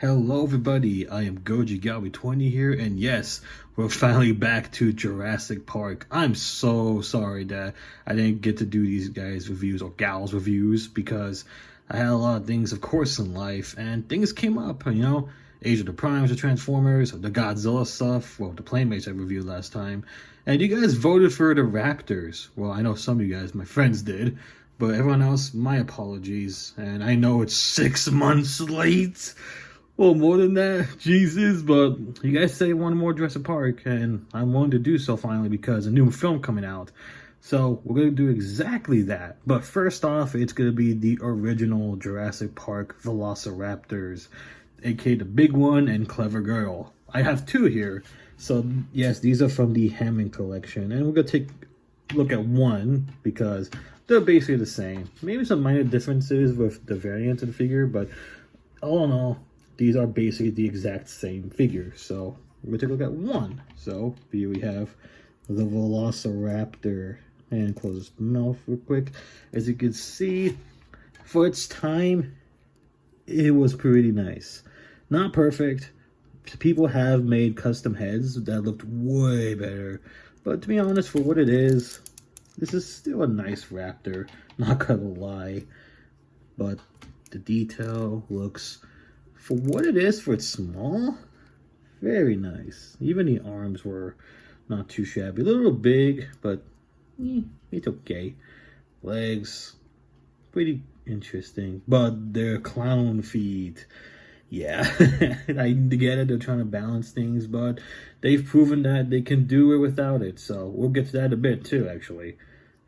Hello everybody, I am Goji Galby 20 here, and yes, we're finally back to Jurassic Park. I'm so sorry that I didn't get to do these guys reviews or gals reviews because I had a lot of things, of course, in life, and things came up, Age of the Primes, the Transformers, the Godzilla stuff, well, the Playmates I reviewed last time, and you guys voted for the Raptors. Well, I know some of you guys, my friends did, but everyone else, my apologies, and I know it's 6 months late. Well, more than that, Jesus, but you guys say you want more Jurassic Park, and I'm willing to do so finally because a new film coming out. So we're going to do exactly that. But first off, it's going to be the original Jurassic Park Velociraptors, aka the big one and Clever Girl. I have two here. So yes, these are from the Hammond collection, and we're going to take a look at one because they're basically the same. Maybe some minor differences with the variant of the figure, but all in all, these are basically the exact same figure. So we're going to take a look at one. So here we have the Velociraptor. And close his mouth real quick. As you can see, for its time, it was pretty nice. Not perfect. People have made custom heads that looked way better. But to be honest, for what it is, this is still a nice raptor. Not gonna lie. But the detail looks, for what it is, for it's small, very nice. Even the arms were not too shabby. A little big, but it's okay. Legs, pretty interesting. But they're clown feet. Yeah, I get it. They're trying to balance things, but they've proven that they can do it without it. So we'll get to that in a bit too, actually.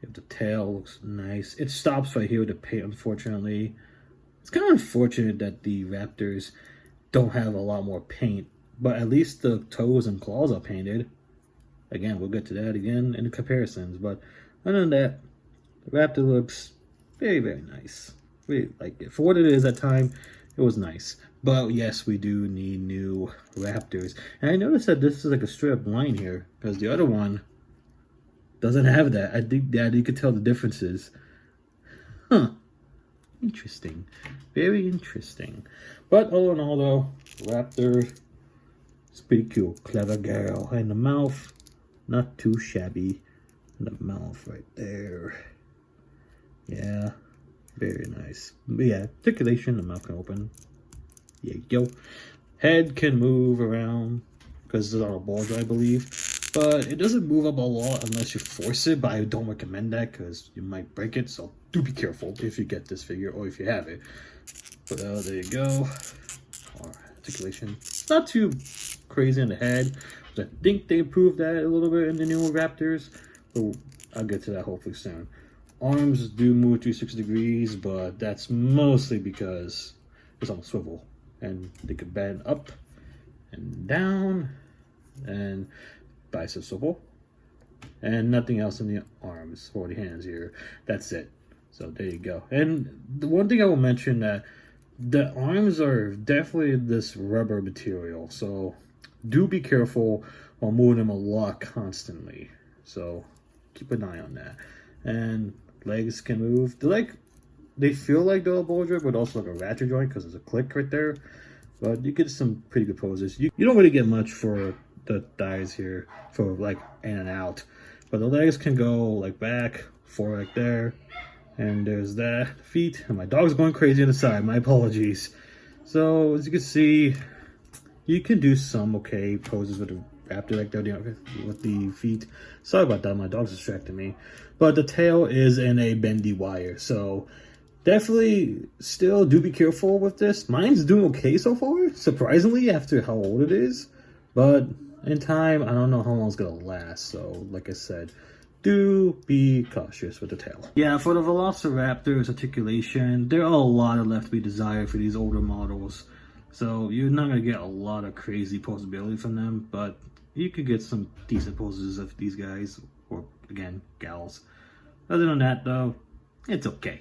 If the tail looks nice. It stops right here with the paint, unfortunately. It's kind of unfortunate that the Raptors don't have a lot more paint, but at least the toes and claws are painted. Again, we'll get to that again in the comparisons, but other than that, the Raptor looks very, very nice. Really like it. For what it is at time, it was nice. But yes, we do need new Raptors. And I noticed that this is like a straight up line here, because the other one doesn't have that. I think that you could tell the differences. Huh. Interesting. Very interesting. But all in all, though, Raptor is pretty cool. Clever girl. And the mouth, not too shabby. And the mouth right there. Yeah. Very nice. But yeah, articulation, the mouth can open. There you go. Head can move around because it's on a ball drive, I believe. But it doesn't move up a lot unless you force it, but I don't recommend that because you might break it, so do be careful if you get this figure or if you have it. But there you go. Articulation. It's not too crazy in the head. I think they improved that a little bit in the newer Raptors, but I'll get to that hopefully soon. Arms do move 360 degrees, but that's mostly because it's on a swivel. And they can bend up and down and bicep swivel, and nothing else in the arms or the hands here. That's it. So there you go. And the one thing I will mention, that the arms are definitely this rubber material, so do be careful while moving them a lot constantly. So keep an eye on that. And legs can move. They feel like they're a ball joint, but also like a ratchet joint because there's a click right there. But you get some pretty good poses. You don't really get much for the thighs here for like in and out, but the legs can go like back, forward like there, and there's that. Feet, and my dog's going crazy on the side. My apologies. So as you can see, you can do some okay poses with the Raptor like that, with the feet. Sorry about that, my dog's distracting me. But the tail is in a bendy wire, so definitely still do be careful with this. Mine's doing okay so far, surprisingly, after how old it is. But in time, I don't know how long it's gonna last. So like I said, do be cautious with the tail. Yeah, for the Velociraptor's articulation, there are a lot of left to be desired for these older models. So you're not gonna get a lot of crazy posability from them, but you could get some decent poses of these guys, or again, gals. Other than that though, it's okay.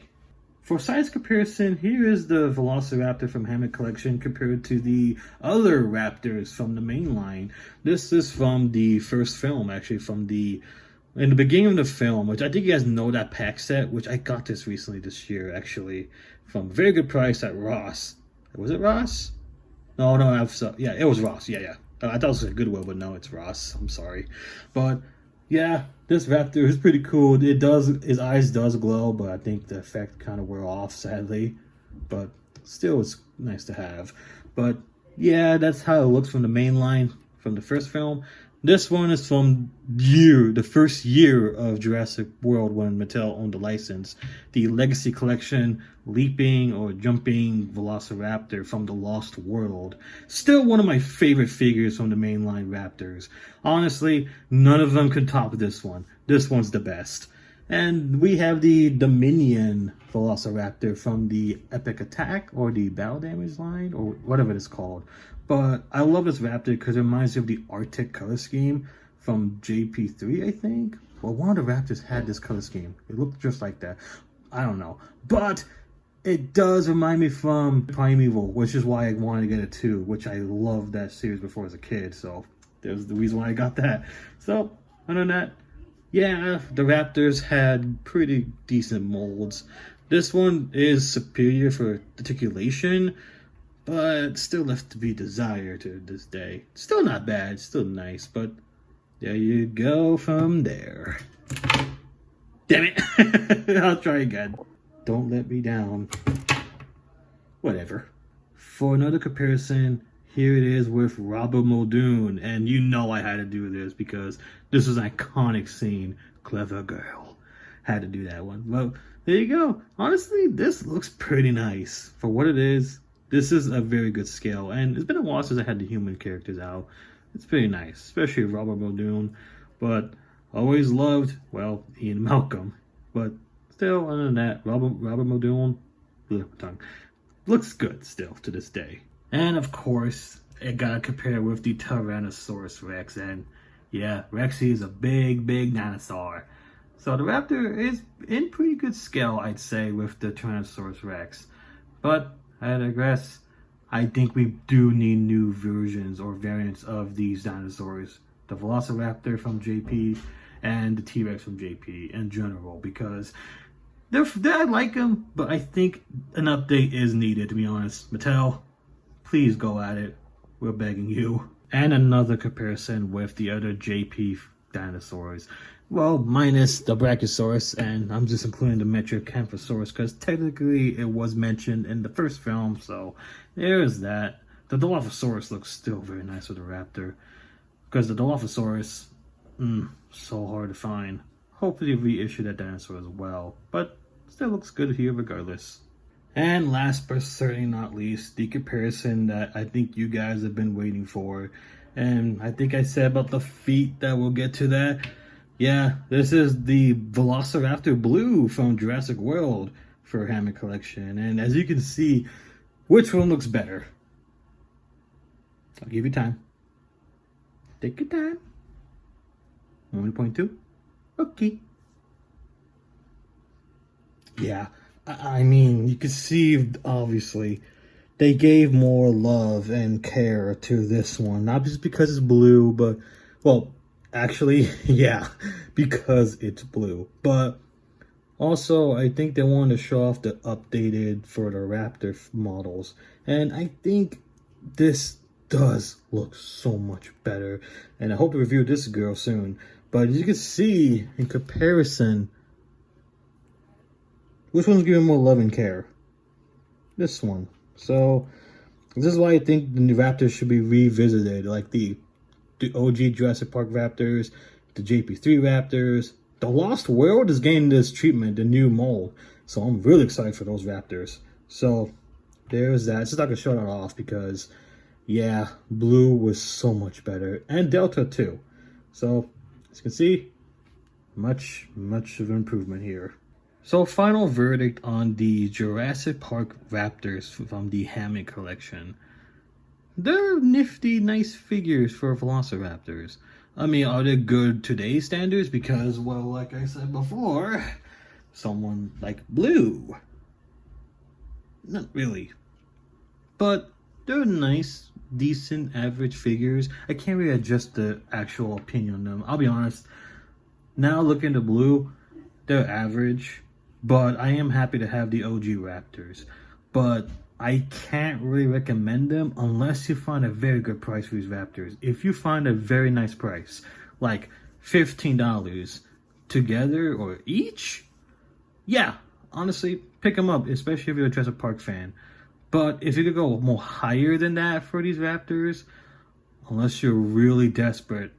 For size comparison, here is the Velociraptor from Hammond Collection compared to the other Raptors from the main line. This is from the first film, actually, in the beginning of the film, which I think you guys know that pack set, which I got this recently this year, actually, from a very good price at Ross. Was it Ross? No, yeah, it was Ross. Yeah. I thought it was Goodwill, but no, it's Ross. I'm sorry, but yeah, this raptor is pretty cool. His eyes does glow, but I think the effect kind of wore off, sadly. But still, it's nice to have. But yeah, that's how it looks from the main line from the first film. This one is from the first year of Jurassic World when Mattel owned the license. The Legacy Collection Leaping or Jumping Velociraptor from the Lost World. Still one of my favorite figures from the mainline Raptors. Honestly, none of them can top this one. This one's the best. And we have the Dominion Velociraptor from the Epic Attack or the Battle Damage line or whatever it's called. But I love this Raptor because it reminds me of the Arctic color scheme from JP3, I think. Well, one of the Raptors had this color scheme. It looked just like that. I don't know. But it does remind me from Primeval, which is why I wanted to get it too, which I loved that series before as a kid. So there's the reason why I got that. So, other than that, yeah, the Raptors had pretty decent molds. This one is superior for articulation, but still left to be desired to this day. Still not bad, still nice, but there you go from there. Damn it! I'll try again. Don't let me down. Whatever. For another comparison, here it is with Robert Muldoon, and you know I had to do this because this is an iconic scene. Clever girl. Had to do that one. Well, there you go. Honestly, this looks pretty nice. For what it is, this is a very good scale, and it's been a while since I had the human characters out. It's pretty nice, especially Robert Muldoon, but always loved, well, Ian Malcolm. But still, other than that, Robert Muldoon, looks good still to this day. And of course, it gotta compare with the Tyrannosaurus Rex, and yeah, Rexy is a big dinosaur. So the Raptor is in pretty good scale, I'd say, with the Tyrannosaurus Rex. But I digress. I think we do need new versions or variants of these dinosaurs. The Velociraptor from JP and the T-Rex from JP in general, because I like them, but I think an update is needed, to be honest. Mattel, please go at it. We're begging you. And another comparison with the other JP dinosaurs. Well, minus the Brachiosaurus, and I'm just including the Metriacanthosaurus because technically it was mentioned in the first film, so there's that. The Dilophosaurus looks still very nice with the Raptor, because the Dilophosaurus, so hard to find. Hopefully reissue that dinosaur as well, but still looks good here regardless. And last but certainly not least, the comparison that I think you guys have been waiting for, and I think I said about the feet that we'll get to that. Yeah, this is the Velociraptor Blue from Jurassic World for Hammond Collection. And as you can see, which one looks better? I'll give you time. Take your time. 1.2? Okay. Yeah, I mean, you can see, obviously, they gave more love and care to this one. Not just because it's blue, but, well, actually, yeah, because it's blue. But also, I think they wanted to show off the updated for the Raptor models. And I think this does look so much better. And I hope to review this girl soon. But as you can see, in comparison, which one's giving more love and care? This one. So, this is why I think the new Raptors should be revisited. Like the OG Jurassic Park Raptors, the JP3 Raptors. The Lost World is getting this treatment, the new mold. So I'm really excited for those Raptors. So there's that. It's just not going to show that off because, yeah, blue was so much better. And Delta too. So as you can see, much of an improvement here. So final verdict on the Jurassic Park Raptors from the Hammond Collection. They're nifty, nice figures for Velociraptors. I mean, are they good today's standards? Because, well, like I said before, someone like Blue. Not really. But they're nice, decent, average figures. I can't really adjust the actual opinion on them. I'll be honest. Now looking at Blue, they're average. But I am happy to have the OG Raptors. But I can't really recommend them unless you find a very good price for these Raptors. If you find a very nice price, like $15 together or each, yeah, honestly, pick them up, especially if you're a Jurassic Park fan. But if you could go more higher than that for these Raptors, unless you're really desperate,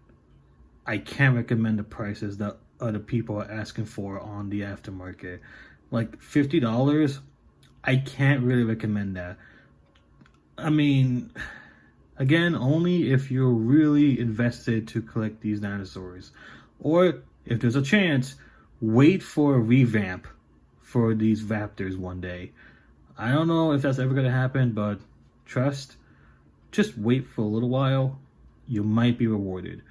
I can't recommend the prices that other people are asking for on the aftermarket. Like $50, I can't really recommend that. I mean, again, only if you're really invested to collect these dinosaurs. Or if there's a chance, wait for a revamp for these Raptors one day. I don't know if that's ever going to happen, but trust, just wait for a little while. You might be rewarded.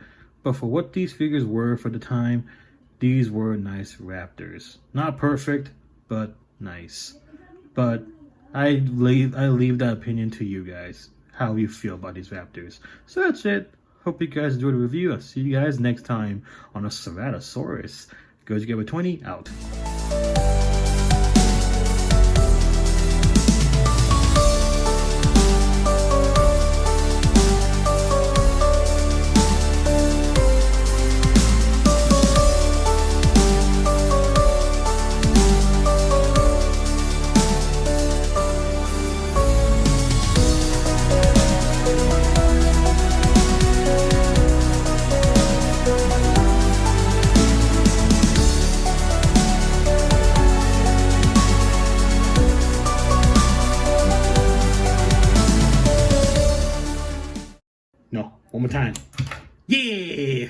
But for what these figures were for the time, these were nice Raptors. Not perfect, but nice. But I leave that opinion to you guys, how you feel about these Raptors. So that's it. Hope you guys enjoyed the review. I'll see you guys next time on a Ceratosaurus. Goes Together 20 out. No, one more time. Yeah!